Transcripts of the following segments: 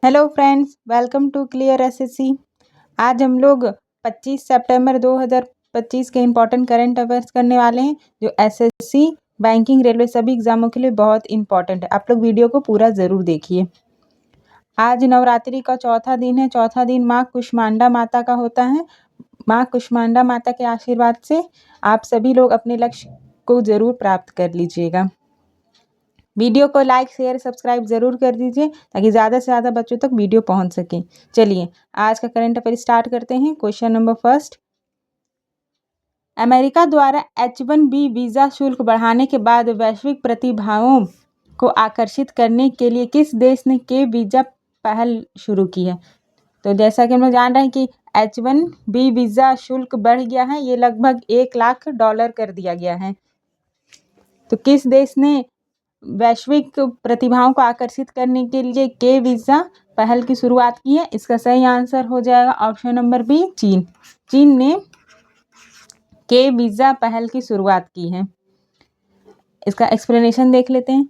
Hello friends, welcome to clear SSC. आज हम लोग 25 सितंबर 2025 के इम्पोर्टेंट करंट अफेयर्स करने वाले हैं, जो एसएससी, बैंकिंग, रेलवे सभी एग्जामों के लिए बहुत इंपॉर्टेंट है। आप लोग वीडियो को पूरा ज़रूर देखिए। आज नवरात्रि का चौथा दिन है। चौथा दिन माँ कुष्मांडा माता का होता है। माँ कुष्मांडा माता के आशीर्वाद से आप सभी लोग अपने लक्ष्य को ज़रूर प्राप्त कर लीजिएगा। वीडियो को लाइक, शेयर, सब्सक्राइब ज़रूर कर दीजिए ताकि ज़्यादा से ज़्यादा बच्चों तक वीडियो पहुंच सके। चलिए आज का करंट अफेयर स्टार्ट करते हैं। क्वेश्चन नंबर फर्स्ट, अमेरिका द्वारा H1B वीज़ा शुल्क बढ़ाने के बाद वैश्विक प्रतिभाओं को आकर्षित करने के लिए किस देश ने के वीज़ा पहल शुरू की है? तो जैसा कि हम लोग जान रहे हैं कि H1B वीज़ा शुल्क बढ़ गया है। ये लगभग $1 लाख कर दिया गया है। तो किस देश ने वैश्विक प्रतिभाओं को आकर्षित करने के लिए के वीज़ा पहल की शुरुआत की है? इसका सही आंसर हो जाएगा ऑप्शन नंबर बी, चीन। चीन ने के वीज़ा पहल की शुरुआत की है। इसका एक्सप्लेनेशन देख लेते हैं।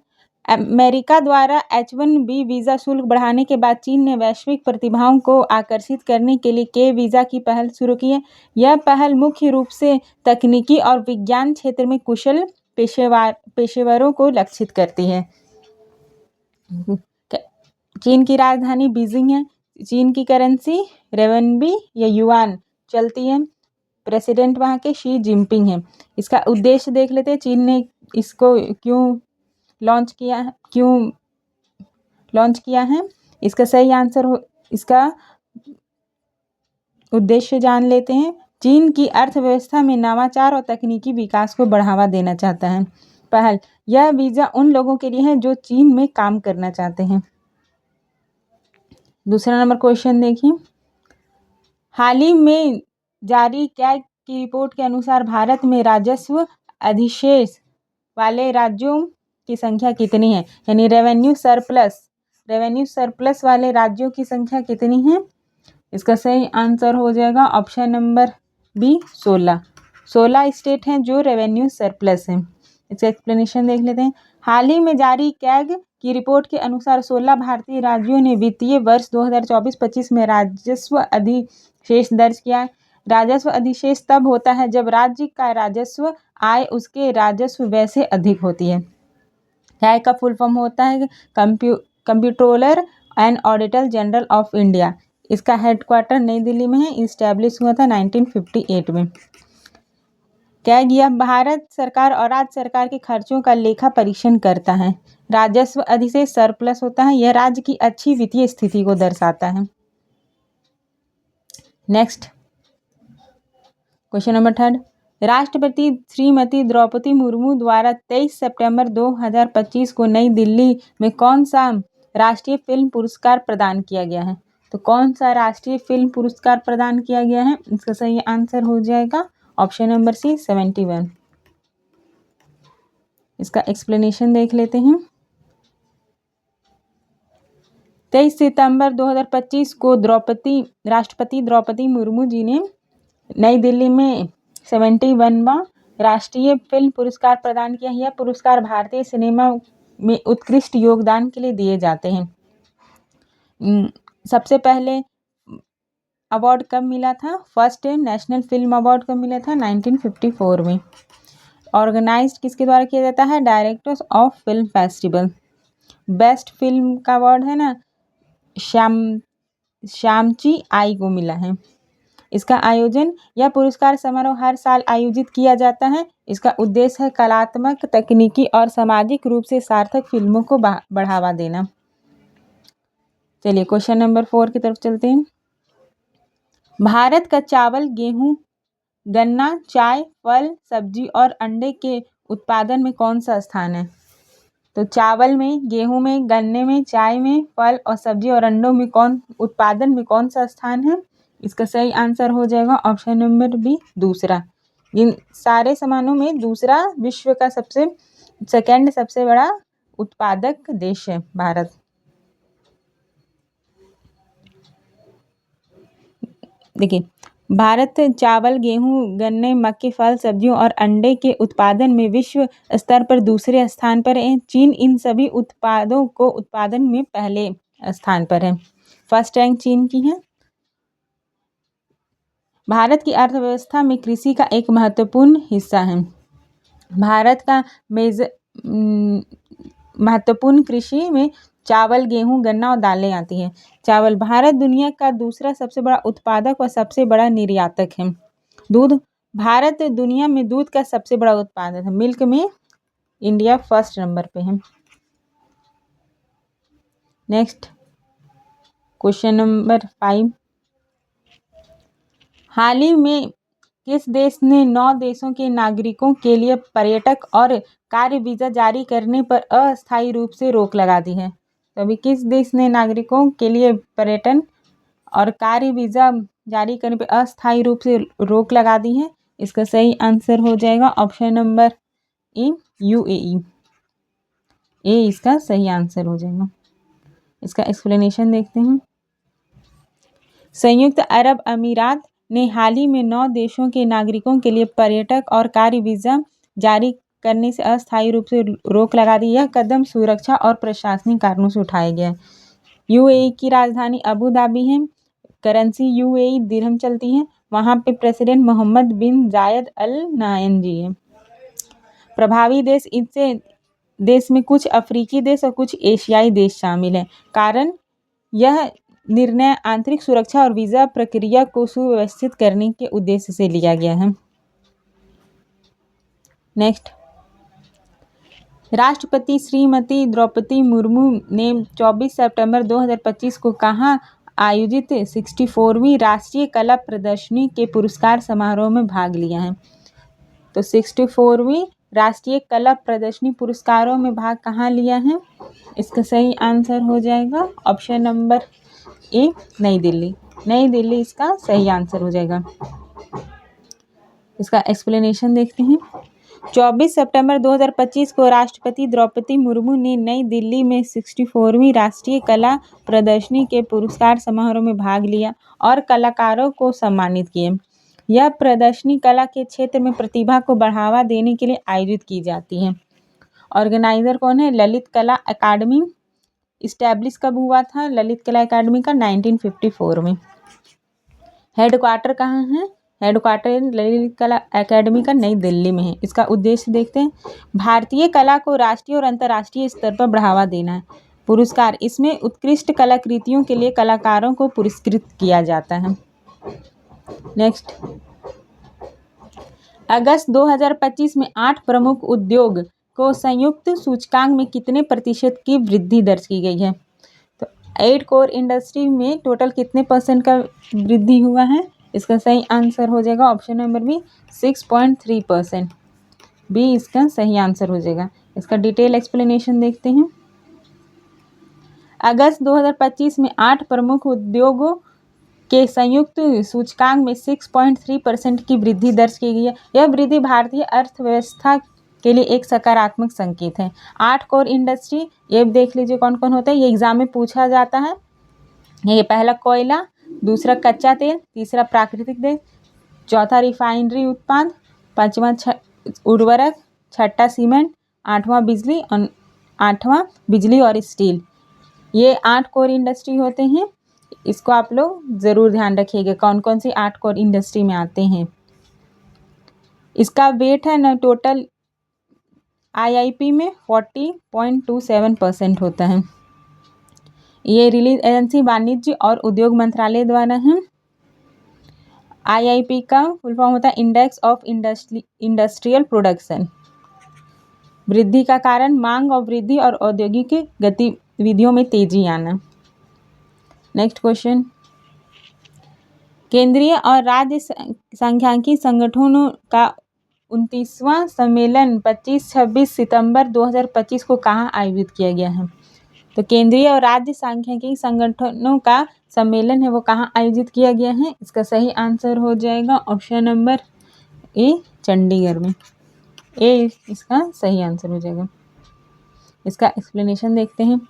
अमेरिका द्वारा H1B वीज़ा शुल्क बढ़ाने के बाद चीन ने वैश्विक प्रतिभाओं को आकर्षित करने के लिए के वीज़ा की पहल शुरू की है। यह पहल मुख्य रूप से तकनीकी और विज्ञान क्षेत्र में कुशल पेशेवरों को लक्षित करती है। चीन की राजधानी बीजिंग है। चीन की करेंसी रेवनबी या युआन चलती है। प्रेसिडेंट वहाँ के शी जिनपिंग हैं। इसका उद्देश्य देख लेते हैं। चीन ने इसको क्यों लॉन्च किया है? इसका सही आंसर हो, इसका उद्देश्य जान लेते हैं। चीन की अर्थव्यवस्था में नवाचार और तकनीकी विकास को बढ़ावा देना चाहता है। पहल, यह वीज़ा उन लोगों के लिए है जो चीन में काम करना चाहते हैं। दूसरा नंबर क्वेश्चन देखिए, हाल ही में जारी कैग की रिपोर्ट के अनुसार भारत में राजस्व अधिशेष वाले राज्यों की संख्या कितनी है? यानी रेवेन्यू सरप्लस वाले राज्यों की संख्या कितनी है? इसका सही आंसर हो जाएगा ऑप्शन नंबर बी, 16। 16 स्टेट हैं जो रेवेन्यू सरप्लस हैं। इसका एक्सप्लेनेशन देख लेते हैं। हाल ही में जारी कैग की रिपोर्ट के अनुसार 16 भारतीय राज्यों ने वित्तीय वर्ष 2024-25 में राजस्व अधिशेष दर्ज किया है। राजस्व अधिशेष तब होता है जब राज्य का राजस्व आय उसके राजस्व व्यय से अधिक होती है। कैग का फुल फॉर्म होता है comptroller and auditor general of India. इसका हेडक्वार्टर नई दिल्ली में है। इस्टेब्लिश हुआ था 1958 में। कैग यह भारत सरकार और राज्य सरकार के खर्चों का लेखा परीक्षण करता है। राजस्व अधिशेष सरप्लस होता है। यह राज्य की अच्छी वित्तीय स्थिति को दर्शाता है। नेक्स्ट क्वेश्चन नंबर थर्ड, राष्ट्रपति श्रीमती द्रौपदी मुर्मू द्वारा 23 सितंबर 2025 को नई दिल्ली में कौन सा राष्ट्रीय फिल्म पुरस्कार प्रदान किया गया है? तो कौन सा राष्ट्रीय फिल्म पुरस्कार प्रदान किया गया है? इसका सही आंसर हो जाएगा ऑप्शन नंबर सी, 71। इसका एक्सप्लेनेशन देख लेते हैं। 23 सितंबर 2025 को राष्ट्रपति द्रौपदी मुर्मू जी ने नई दिल्ली में 71वां राष्ट्रीय फिल्म पुरस्कार प्रदान किया। यह पुरस्कार भारतीय सिनेमा में उत्कृष्ट योगदान के लिए दिए जाते हैं। सबसे पहले अवार्ड कब मिला था? फर्स्ट नेशनल फिल्म अवार्ड कब मिला था? 1954 में। ऑर्गेनाइज्ड किसके द्वारा किया जाता है? Directors of film festival. Best film का अवार्ड है ना, श्यामची आई को मिला है। इसका आयोजन, यह पुरस्कार समारोह हर साल आयोजित किया जाता है। इसका उद्देश्य है कलात्मक, तकनीकी और सामाजिक रूप से सार्थक फिल्मों को बढ़ावा देना। चलिए क्वेश्चन नंबर 4 की तरफ चलते हैं। भारत का चावल, गेहूं, गन्ना, चाय, फल, सब्जी और अंडे के उत्पादन में कौन सा स्थान है? तो चावल में, गेहूं में, गन्ने में, चाय में, फल और सब्जी और अंडों में उत्पादन में कौन सा स्थान है? इसका सही आंसर हो जाएगा ऑप्शन नंबर बी, दूसरा। इन सारे सामानों में दूसरा विश्व का सेकंड सबसे बड़ा उत्पादक देश है भारत। देखिए, भारत चावल, गेहूं, गन्ने, मक्के, फल, सब्जियों और अंडे के उत्पादन में विश्व स्तर पर दूसरे स्थान पर है। चीन इन सभी उत्पादों को उत्पादन में पहले स्थान पर है। फर्स्ट रैंक चीन की है। भारत की अर्थव्यवस्था में कृषि का एक महत्वपूर्ण हिस्सा है। भारत का महत्वपूर्ण कृषि में चावल, गेहूं, गन्ना और दालें आती हैं। चावल, भारत दुनिया का दूसरा सबसे बड़ा उत्पादक और सबसे बड़ा निर्यातक है। दूध, भारत दुनिया में दूध का सबसे बड़ा उत्पादक है। मिल्क में इंडिया फर्स्ट नंबर पे है। नेक्स्ट क्वेश्चन नंबर 5, हाल ही में किस देश ने 9 देशों के नागरिकों के लिए पर्यटक और कार्य वीजा जारी करने पर अस्थायी रूप से रोक लगा दी है? तो अभी किस देश ने नागरिकों के लिए पर्यटन और कार्य वीजा जारी करने पर अस्थायी रूप से रोक लगा दी है? इसका सही आंसर हो जाएगा ऑप्शन नंबर ए, यूएई। ए इसका सही आंसर हो जाएगा। इसका एक्सप्लेनेशन देखते हैं। संयुक्त अरब अमीरात ने हाल ही में 9 देशों के नागरिकों के लिए पर्यटक और कार्य वीजा जारी करने से अस्थायी रूप से रोक लगा दी। यह कदम सुरक्षा और प्रशासनिक कारणों से उठाया गया है। यूएई की राजधानी अबू धाबी है। करेंसी यूएई दिरहम चलती है। वहाँ पे प्रेसिडेंट मोहम्मद बिन जायद अल नाहयान जी है। प्रभावी देश, इससे देश में कुछ अफ्रीकी देश और कुछ एशियाई देश शामिल हैं। कारण, यह निर्णय आंतरिक सुरक्षा और वीजा प्रक्रिया को सुव्यवस्थित करने के उद्देश्य से लिया गया है। नेक्स्ट, राष्ट्रपति श्रीमती द्रौपदी मुर्मू ने 24 सितंबर 2025 को कहाँ आयोजित 64वीं राष्ट्रीय कला प्रदर्शनी के पुरस्कार समारोह में भाग लिया है? तो 64वीं राष्ट्रीय कला प्रदर्शनी पुरस्कारों में भाग कहाँ लिया है? इसका सही आंसर हो जाएगा ऑप्शन नंबर ए, नई दिल्ली। नई दिल्ली इसका सही आंसर हो जाएगा। इसका एक्सप्लेनेशन देखते हैं। 24 सितंबर 2025 को राष्ट्रपति द्रौपदी मुर्मू ने नई दिल्ली में 64वीं राष्ट्रीय कला प्रदर्शनी के पुरस्कार समारोह में भाग लिया और कलाकारों को सम्मानित किए। यह प्रदर्शनी कला के क्षेत्र में प्रतिभा को बढ़ावा देने के लिए आयोजित की जाती है। ऑर्गेनाइजर कौन है? ललित कला अकादमी। इस्टेब्लिश कब हुआ था ललित कला अकादमी का? 1954 में। हेडक्वार्टर कहाँ है? हेडक्वार्टर ललित कला अकादमी का नई दिल्ली में है। इसका उद्देश्य देखते हैं। भारतीय कला को राष्ट्रीय और अंतर्राष्ट्रीय स्तर पर बढ़ावा देना है। पुरस्कार, इसमें उत्कृष्ट कलाकृतियों के लिए कलाकारों को पुरस्कृत किया जाता है। नेक्स्ट, अगस्त 2025 में 8 प्रमुख उद्योग को संयुक्त सूचकांक में कितने प्रतिशत की वृद्धि दर्ज की गई है? तो 8 कोर इंडस्ट्री में टोटल कितने % का वृद्धि हुआ है? इसका सही आंसर हो जाएगा ऑप्शन नंबर बी, 6.3%। बी इसका सही आंसर हो जाएगा। इसका डिटेल एक्सप्लेनेशन देखते हैं। अगस्त 2025 में 8 प्रमुख उद्योगों के संयुक्त सूचकांक में 6.3% की वृद्धि दर्ज की गई है। यह वृद्धि भारतीय अर्थव्यवस्था के लिए एक सकारात्मक संकेत है। 8 कोर इंडस्ट्री, ये देख लीजिए कौन कौन होता है। ये एग्जाम में पूछा जाता है। ये पहला कोयला, दूसरा कच्चा तेल, तीसरा प्राकृतिक गैस, चौथा रिफाइनरी उत्पाद, पांचवा उर्वरक, छठा सीमेंट, आठवां बिजली और स्टील। ये 8 कोर इंडस्ट्री होते हैं। इसको आप लोग ज़रूर ध्यान रखिएगा कौन कौन सी 8 कोर इंडस्ट्री में आते हैं। इसका वेट है ना टोटल आईआईपी में 40.27% होता है। ये रिलीज एजेंसी वाणिज्य और उद्योग मंत्रालय द्वारा है। आईआईपी का फुल फॉर्म होता है इंडेक्स ऑफ इंडस्ट्रियल प्रोडक्शन। वृद्धि का कारण मांग और वृद्धि और औद्योगिक गतिविधियों में तेजी आना। नेक्स्ट क्वेश्चन, केंद्रीय और राज्य सांख्यिकी संगठनों का 29वां सम्मेलन 25-26 सितंबर 2025 को कहाँ आयोजित किया गया है? तो केंद्रीय और राज्य सांख्यिकी संगठनों का सम्मेलन है वो कहाँ आयोजित किया गया है? इसका सही आंसर हो जाएगा ऑप्शन नंबर ए, चंडीगढ़ में। ए इसका सही आंसर हो जाएगा। इसका एक्सप्लेनेशन देखते हैं।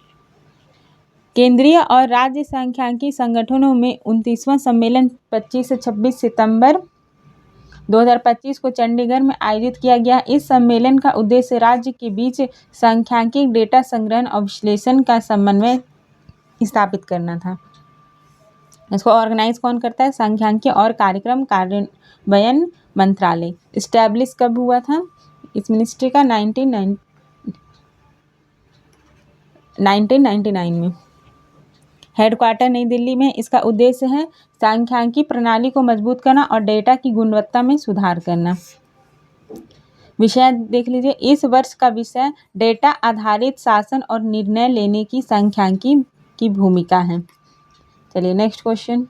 केंद्रीय और राज्य सांख्यिकी संगठनों में 29वां सम्मेलन 25 से 26 सितंबर 2025 को चंडीगढ़ में आयोजित किया गया। इस सम्मेलन का उद्देश्य राज्य के बीच सांख्यिकी डेटा संग्रहण और विश्लेषण का समन्वय स्थापित करना था। इसको ऑर्गेनाइज कौन करता है? सांख्यिकी और कार्यक्रम कार्यान्वयन मंत्रालय। इस्टेब्लिश कब हुआ था इस मिनिस्ट्री का? 1999 में। हेडक्वार्टर नई दिल्ली में। इसका उद्देश्य है सांख्यिकी प्रणाली को मजबूत करना और डेटा की गुणवत्ता में सुधार करना। विषय देख लीजिए, इस वर्ष का विषय डेटा आधारित शासन और निर्णय लेने की सांख्यिकी की भूमिका है। चलिए नेक्स्ट क्वेश्चन।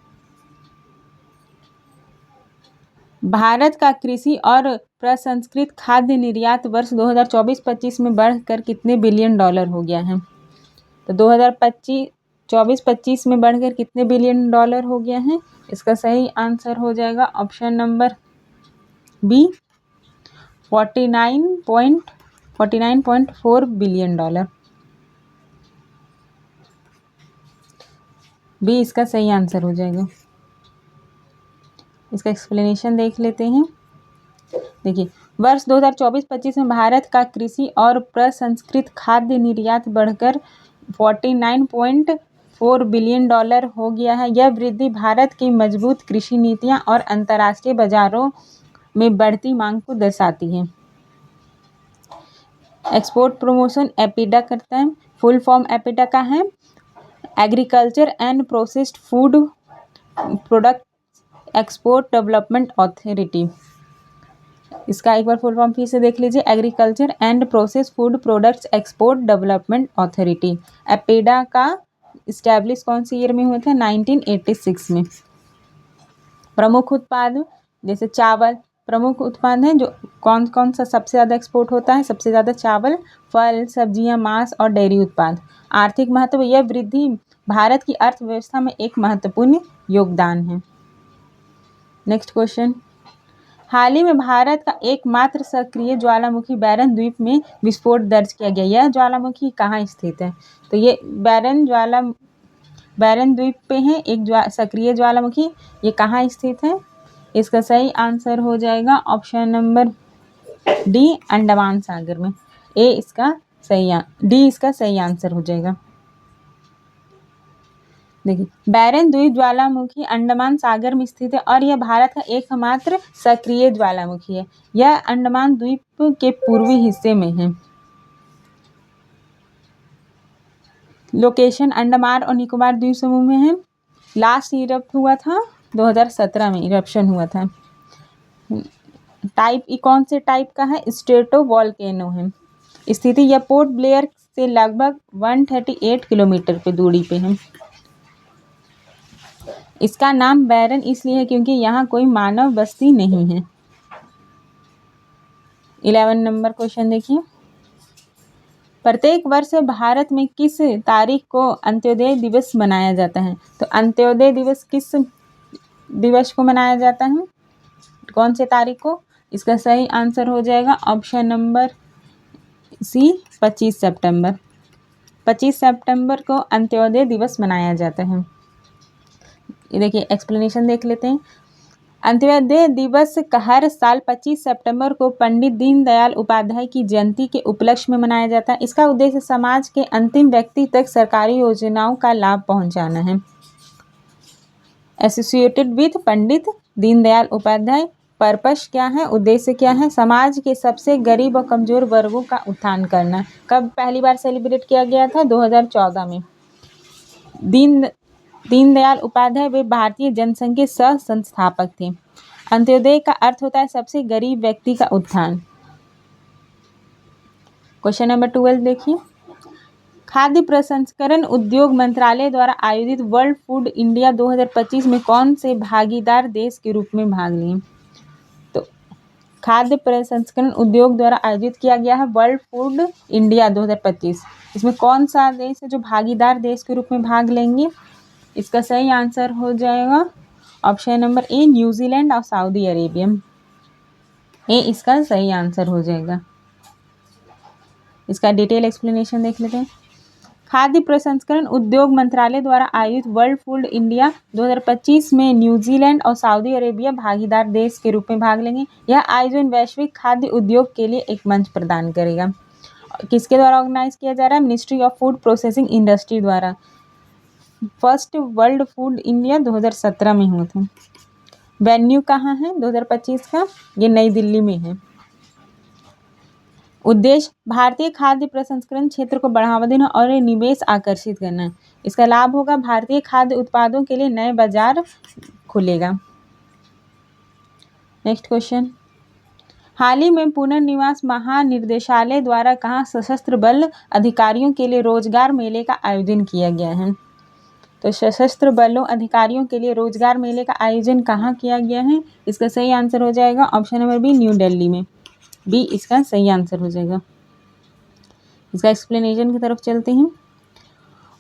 भारत का कृषि और प्रसंस्कृत खाद्य निर्यात वर्ष 2024-25 में बढ़कर कितने बिलियन डॉलर हो गया है? तो 2024-25 में बढ़कर कितने बिलियन डॉलर हो गया है? इसका सही आंसर हो जाएगा option number B, 49.4 billion dollar. B इसका सही आंसर हो जाएगा। इसका एक्सप्लेनेशन देख लेते हैं। देखिए, वर्ष 2024-25 में भारत का कृषि और प्रसंस्कृत खाद्य निर्यात बढ़कर 49.4 बिलियन डॉलर हो गया है। यह वृद्धि भारत की मजबूत कृषि नीतियां और अंतर्राष्ट्रीय बाजारों में बढ़ती मांग को दर्शाती है। एक्सपोर्ट प्रमोशन एपीडा करता है। फुल फॉर्म एपीडा का है agriculture and processed food product export development authority. इसका एक बार फुल फॉर्म फिर से देख लीजिए, agriculture and process food products export development authority. APEDA का इस्टेब्लिश कौन सी ईयर में हुआ था? 1986 में। प्रमुख उत्पाद जैसे चावल प्रमुख उत्पाद हैं। जो कौन कौन सा सबसे ज़्यादा एक्सपोर्ट होता है? सबसे ज़्यादा चावल, फल, सब्जियां, मांस और डेयरी उत्पाद। आर्थिक महत्व, यह वृद्धि भारत की अर्थव्यवस्था में एक महत्वपूर्ण योगदान है। Next question. हाल ही में भारत का एकमात्र सक्रिय ज्वालामुखी बैरन द्वीप में विस्फोट दर्ज किया गया। यह ज्वालामुखी कहाँ स्थित है? तो ये बैरन द्वीप पे है एक सक्रिय ज्वालामुखी। ये कहाँ स्थित है? इसका सही आंसर हो जाएगा ऑप्शन नंबर डी, अंडमान सागर में। डी इसका सही आंसर हो जाएगा। देखिए, बैरन द्वीप ज्वालामुखी अंडमान सागर में स्थित है और यह भारत का एकमात्र सक्रिय ज्वालामुखी है। यह अंडमान द्वीप के पूर्वी हिस्से में है। लोकेशन अंडमान और निकोबार द्वीप समूह में है। लास्ट इरप्ट हुआ था 2017 में, इरप्शन हुआ था। टाइप कौन से टाइप का है? स्ट्रेटो वॉल्केनो है। स्थिति यह पोर्ट ब्लेयर से लगभग 138 किलोमीटर पे दूरी पे है। इसका नाम बैरन इसलिए है क्योंकि यहाँ कोई मानव बस्ती नहीं है। 11 नंबर क्वेश्चन देखिए, प्रत्येक वर्ष भारत में किस तारीख को अंत्योदय दिवस मनाया जाता है? तो अंत्योदय दिवस किस दिवस को मनाया जाता है? कौन से तारीख को? इसका सही आंसर हो जाएगा ऑप्शन नंबर सी, 25 सितंबर। 25 सितंबर को अंत्योदय दिवस मनाया जाता है। ये देखिए, एक्सप्लेनेशन देख लेते हैं। अंत्योदय दिवस हर साल 25 सितंबर को पंडित दीनदयाल उपाध्याय की जयंती के उपलक्ष्य में मनाया जाता है। इसका उद्देश्य समाज के अंतिम व्यक्ति तक सरकारी योजनाओं का लाभ पहुंचाना है। Associated with Pandit Deendayal Upadhyay. Purpose क्या है? उद्देश्य क्या है? समाज के सबसे गरीब और कमजोर वर्गों का उत्थान करना। कब पहली बार सेलिब्रेट किया गया था? 2014 में। दीनदयाल उपाध्याय वे भारतीय जनसंघ के सह संस्थापक थे। अंत्योदय का अर्थ होता है सबसे गरीब व्यक्ति का उत्थान। क्वेश्चन नंबर 12 देखिए, खाद्य प्रसंस्करण उद्योग मंत्रालय द्वारा आयोजित वर्ल्ड फूड इंडिया 2025 में कौन से भागीदार देश के रूप में भाग लिए? तो खाद्य प्रसंस्करण उद्योग द्वारा आयोजित किया गया है वर्ल्ड फूड इंडिया 2025। इसमें कौन सा देश है जो भागीदार देश के रूप में भाग लेंगे? इसका सही आंसर हो जाएगा ऑप्शन नंबर ए, न्यूजीलैंड और सऊदी अरेबिया। ए इसका सही आंसर हो जाएगा। इसका डिटेल एक्सप्लेनेशन देख लेते हैं। खाद्य प्रसंस्करण उद्योग मंत्रालय द्वारा आयोजित वर्ल्ड फूड इंडिया 2025 में न्यूजीलैंड और सऊदी अरेबिया भागीदार देश के रूप में भाग लेंगे। यह आयोजन वैश्विक खाद्य उद्योग के लिए एक मंच प्रदान करेगा। किसके द्वारा ऑर्गेनाइज किया जा रहा है? Ministry of food processing industry द्वारा। फर्स्ट वर्ल्ड फूड इंडिया 2017 में हुआ था। वेन्यू कहाँ है 2025 का? ये नई दिल्ली में है। उद्देश्य भारतीय खाद्य प्रसंस्करण क्षेत्र को बढ़ावा देना और निवेश आकर्षित करना। इसका लाभ होगा भारतीय खाद्य उत्पादों के लिए नए बाजार खुलेगा। नेक्स्ट क्वेश्चन, हाल ही में पुनर्निवास महानिदेशालय द्वारा कहाँ सशस्त्र बल अधिकारियों के लिए रोजगार मेले का आयोजन किया गया है? तो सशस्त्र बलों अधिकारियों के लिए रोजगार मेले का आयोजन कहाँ किया गया है? इसका सही आंसर हो जाएगा option number B, new Delhi में। बी इसका सही आंसर हो जाएगा। इसका एक्सप्लेनेशन की तरफ चलते हैं।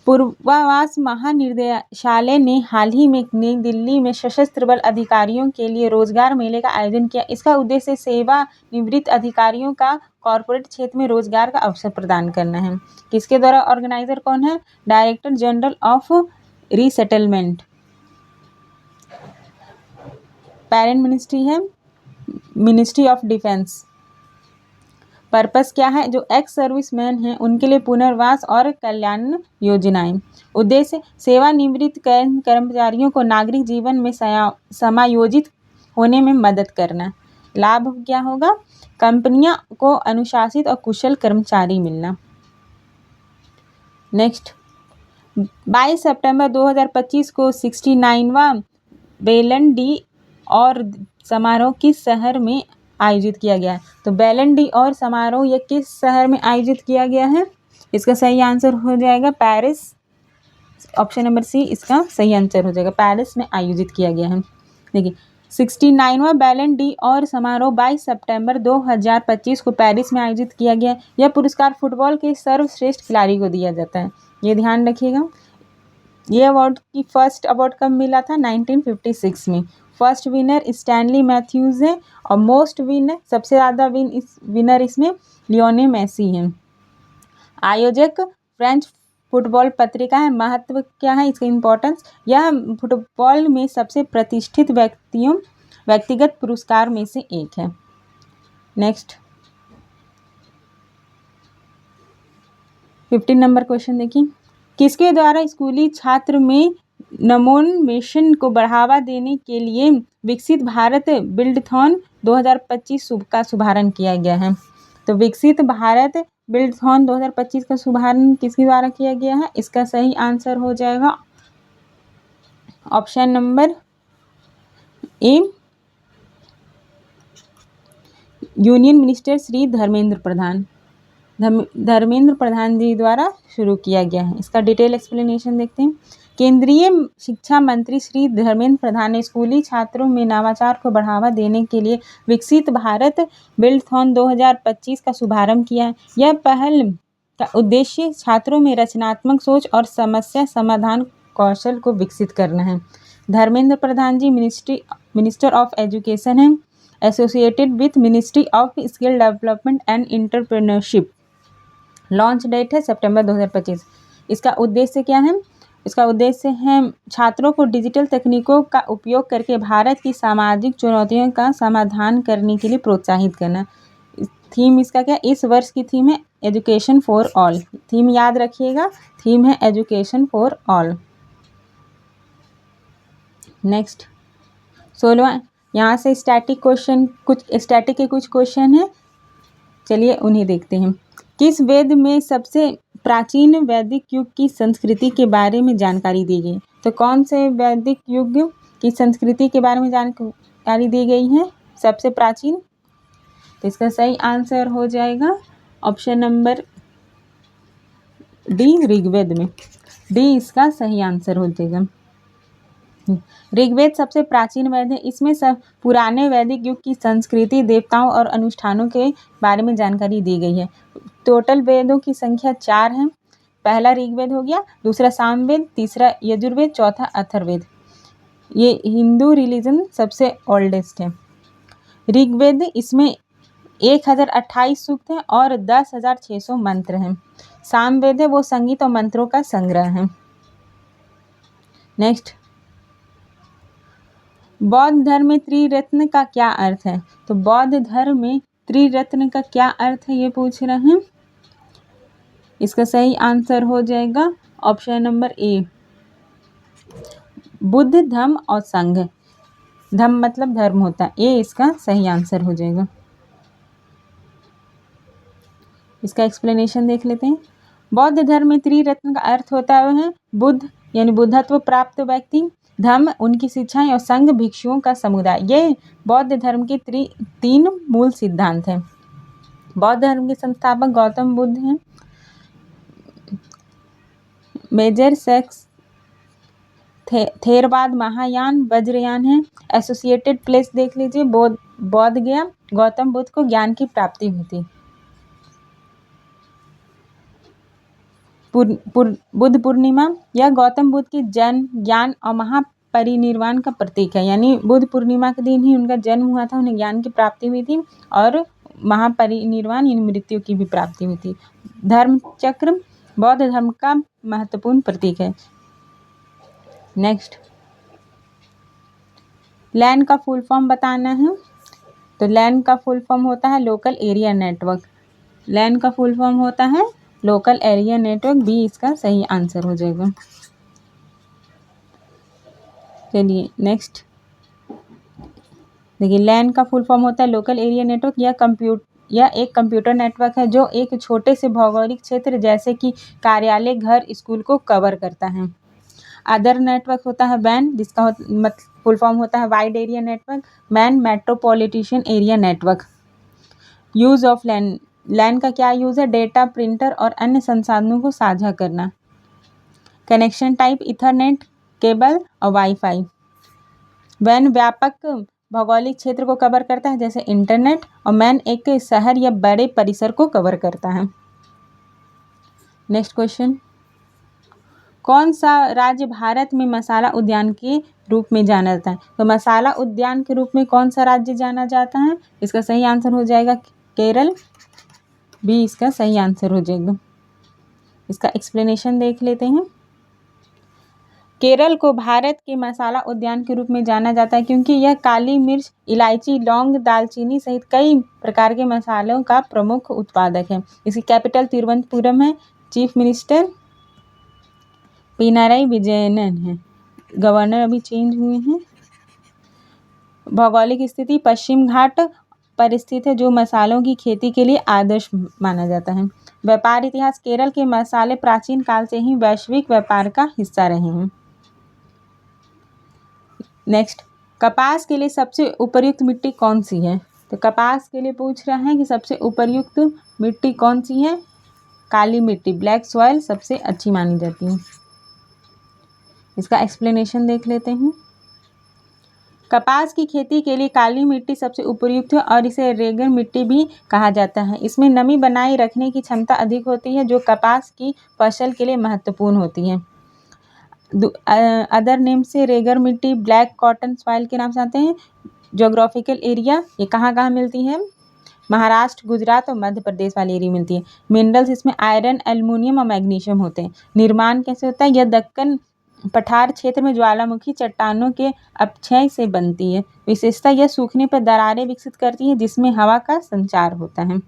पूर्वावास महानिदेशालय ने हाल ही में नई दिल्ली में सशस्त्र बल अधिकारियों के लिए रोजगार मेले का आयोजन किया। इसका उद्देश्य सेवानिवृत्त अधिकारियों का कॉरपोरेट क्षेत्र में रोजगार का अवसर प्रदान करना है। किसके द्वारा? ऑर्गेनाइजर कौन है? Director general of resettlement. Parent ministry है मिनिस्ट्री ऑफ डिफेंस। पर्पस क्या है? जो एक्स सर्विसमैन हैं उनके लिए पुनर्वास और कल्याण योजनाएं। उद्देश्य सेवानिवृत्त कर्मचारियों को नागरिक जीवन में समायोजित होने में मदद करना। लाभ क्या होगा? कंपनियां को अनुशासित और कुशल कर्मचारी मिलना। नेक्स्ट, 22 सितंबर 2025 को 69वां बेलन डी और समारोह किस शहर में आयोजित किया गया है? तो बेलन डी और समारोह यह किस शहर में आयोजित किया गया है? इसका सही आंसर हो जाएगा पेरिस। ऑप्शन नंबर सी इसका सही आंसर हो जाएगा, पेरिस में आयोजित किया गया है। देखिए 69वां बेलन डी और समारोह 22 सितंबर 2025 को पेरिस में आयोजित किया गया। यह पुरस्कार फुटबॉल के सर्वश्रेष्ठ खिलाड़ी को दिया जाता है, ये ध्यान रखिएगा। ये अवार्ड की फर्स्ट अवार्ड कब मिला था? 1956 में। फर्स्ट विनर स्टैनली मैथ्यूज है और मोस्ट विनर सबसे ज़्यादा विनर इसमें लियोनेल मेसी हैं। आयोजक फ्रेंच फुटबॉल पत्रिका है। महत्व क्या है इसका इम्पोर्टेंस? यह फुटबॉल में सबसे प्रतिष्ठित व्यक्तिगत पुरस्कार में से एक है। नेक्स्ट 15 नंबर क्वेश्चन देखिए, किसके द्वारा स्कूली छात्र में नवोन्मेषण को बढ़ावा देने के लिए विकसित भारत बिल्डथॉन 2025 का शुभारंभ किया गया है? तो विकसित भारत बिल्डथॉन 2025 का शुभारंभ किसके द्वारा किया गया है? इसका सही आंसर हो जाएगा option number A, union minister Shri Dharmendra Pradhan ji द्वारा शुरू किया गया है। इसका डिटेल एक्सप्लेनेशन देखते हैं। केंद्रीय शिक्षा मंत्री श्री धर्मेंद्र प्रधान ने स्कूली छात्रों में नवाचार को बढ़ावा देने के लिए विकसित भारत बिल्डथॉन 2025 का शुभारंभ किया है। यह पहल का उद्देश्य छात्रों में रचनात्मक सोच और समस्या समाधान कौशल को विकसित करना है। Dharmendra Pradhan ji minister of education हैं, associated with ministry of skill development and entrepreneurship. Launch date है सितंबर 2025। इसका उद्देश्य क्या है? इसका उद्देश्य है छात्रों को डिजिटल तकनीकों का उपयोग करके भारत की सामाजिक चुनौतियों का समाधान करने के लिए प्रोत्साहित करना। थीम इसका क्या? इस वर्ष की थीम है एजुकेशन फॉर ऑल। थीम याद रखिएगा, थीम है एजुकेशन फॉर ऑल। नेक्स्ट 16वां, यहाँ से स्टैटिक के कुछ क्वेश्चन हैं, चलिए उन्हें देखते हैं। किस वेद में सबसे प्राचीन वैदिक युग की संस्कृति के बारे में जानकारी दी गई? तो कौन से वैदिक युग की संस्कृति के बारे में जानकारी दी गई है सबसे प्राचीन? तो इसका सही आंसर हो जाएगा ऑप्शन नंबर डी, ऋग्वेद में। डी इसका सही आंसर हो जाएगा। ऋग्वेद सबसे प्राचीन वेद है। इसमें सब पुराने वैदिक युग की संस्कृति, देवताओं और अनुष्ठानों के बारे में जानकारी दी गई है। टोटल वेदों की संख्या 4 है। पहला ऋग्वेद हो गया, दूसरा सामवेद, तीसरा यजुर्वेद, चौथा अथर्ववेद। ये हिंदू रिलीजन सबसे ओल्डेस्ट है। ऋग्वेद इसमें 1028 सूक्त हैं और 10,600 मंत्र हैं। सामवेद है वो संगीत और मंत्रों का संग्रह है। नेक्स्ट, बौद्ध धर्म में त्रिरत्न का क्या अर्थ है? तो बौद्ध धर्म में त्रिरत्न का क्या अर्थ है ये पूछ रहे हैं। इसका सही आंसर हो जाएगा ऑप्शन नंबर ए, बुद्ध, धम्म और संघ। धम्म मतलब धर्म होता है, ये इसका सही आंसर हो जाएगा। इसका एक्सप्लेनेशन देख लेते हैं। बौद्ध धर्म में त्रिरत्न का अर्थ होता है बुद्ध यानी बुद्धत्व प्राप्त व्यक्ति, धम्म उनकी शिक्षाएं और संघ भिक्षुओं का समुदाय। ये बौद्ध धर्म के तीन मूल सिद्धांत हैं। बौद्ध धर्म के संस्थापक गौतम बुद्ध हैं। मेजर सेक्स थेरवाद महायान वज्रयान है। एसोसिएटेड प्लेस देख लीजिए, बौद्ध गया। गौतम बुद्ध को ज्ञान की प्राप्ति हुई थी। बुद्ध पूर्णिमा यह गौतम बुद्ध के जन्म, ज्ञान और महापरिनिर्वाण का प्रतीक है। यानी बुद्ध पूर्णिमा के दिन ही उनका जन्म हुआ था, उन्हें ज्ञान की प्राप्ति हुई थी और महापरिनिर्वाण यानी मृत्यु की भी प्राप्ति हुई थी। धर्म चक्र बौद्ध धर्म का महत्वपूर्ण प्रतीक है। नेक्स्ट, लैन का फुल फॉर्म बताना है। तो लैन का फुल फॉर्म होता है लोकल एरिया नेटवर्क। लैन का फुल फॉर्म होता है लोकल एरिया नेटवर्क, बी इसका सही आंसर हो जाएगा। चलिए नेक्स्ट देखिए, लैन का फुल फॉर्म होता है लोकल एरिया नेटवर्क। यह एक कंप्यूटर नेटवर्क है जो एक छोटे से भौगोलिक क्षेत्र जैसे कि कार्यालय, घर, स्कूल को कवर करता है। अदर नेटवर्क होता है वैन, जिसका फुल फॉर्म होता है wide area network, MAN metropolitan area network. Use of LAN, LAN का क्या यूज़ है? डेटा, प्रिंटर और अन्य संसाधनों को साझा करना। कनेक्शन टाइप इथरनेट, केबल और वाईफाई। वैन व्यापक भौगोलिक क्षेत्र को कवर करता है जैसे इंटरनेट, और मैन एक शहर या बड़े परिसर को कवर करता है। नेक्स्ट क्वेश्चन, कौन सा राज्य भारत में मसाला उद्यान के रूप में जाना जाता है? तो मसाला उद्यान के रूप में कौन सा राज्य जाना जाता है? इसका सही आंसर हो जाएगा केरल, बी इसका सही आंसर हो जाएगा। इसका एक्सप्लेनेशन देख लेते हैं। केरल को भारत के मसाला उद्यान के रूप में जाना जाता है क्योंकि यह काली मिर्च, इलायची, लौंग, दालचीनी सहित कई प्रकार के मसालों का प्रमुख उत्पादक है। इसकी कैपिटल तिरुवनंतपुरम है। चीफ मिनिस्टर पिनाराई विजयन है। गवर्नर अभी चेंज हुए हैं। भौगोलिक स्थिति पश्चिम घाट पर स्थित है जो मसालों की खेती के लिए आदर्श माना जाता है। व्यापार इतिहास, केरल के मसाले प्राचीन काल से ही वैश्विक व्यापार का हिस्सा रहे हैं। नेक्स्ट, कपास के लिए सबसे उपयुक्त मिट्टी कौन सी है? तो कपास के लिए पूछ रहा है कि सबसे उपयुक्त मिट्टी कौन सी है? काली मिट्टी, ब्लैक सॉइल सबसे अच्छी मानी जाती है। इसका एक्सप्लेनेशन देख लेते हैं। कपास की खेती के लिए काली मिट्टी सबसे उपयुक्त है और इसे रेगन मिट्टी भी कहा जाता है। इसमें नमी बनाए रखने की क्षमता अधिक होती है जो कपास की फसल के लिए महत्वपूर्ण होती है। अदर नेम से रेगर मिट्टी, ब्लैक कॉटन सॉइल के नाम से आते हैं। ज्योग्राफिकल एरिया, ये कहाँ कहाँ मिलती है? महाराष्ट्र, गुजरात और मध्य प्रदेश वाली एरिया मिलती है। मिनरल्स, इसमें आयरन, एल्युमिनियम और मैग्नीशियम होते हैं। निर्माण कैसे होता है? यह दक्कन पठार क्षेत्र में ज्वालामुखी चट्टानों के अपक्षय से बनती है। विशेषता, यह सूखने पर दरारें विकसित करती है जिसमें हवा का संचार होता है।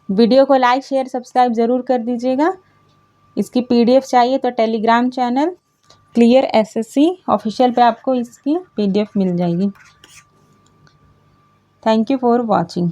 वीडियो को लाइक, शेयर, सब्सक्राइब जरूर कर दीजिएगा। इसकी PDF चाहिए तो Telegram channel clear SSC official पे आपको इसकी PDF मिल जाएगी। Thank you for watching.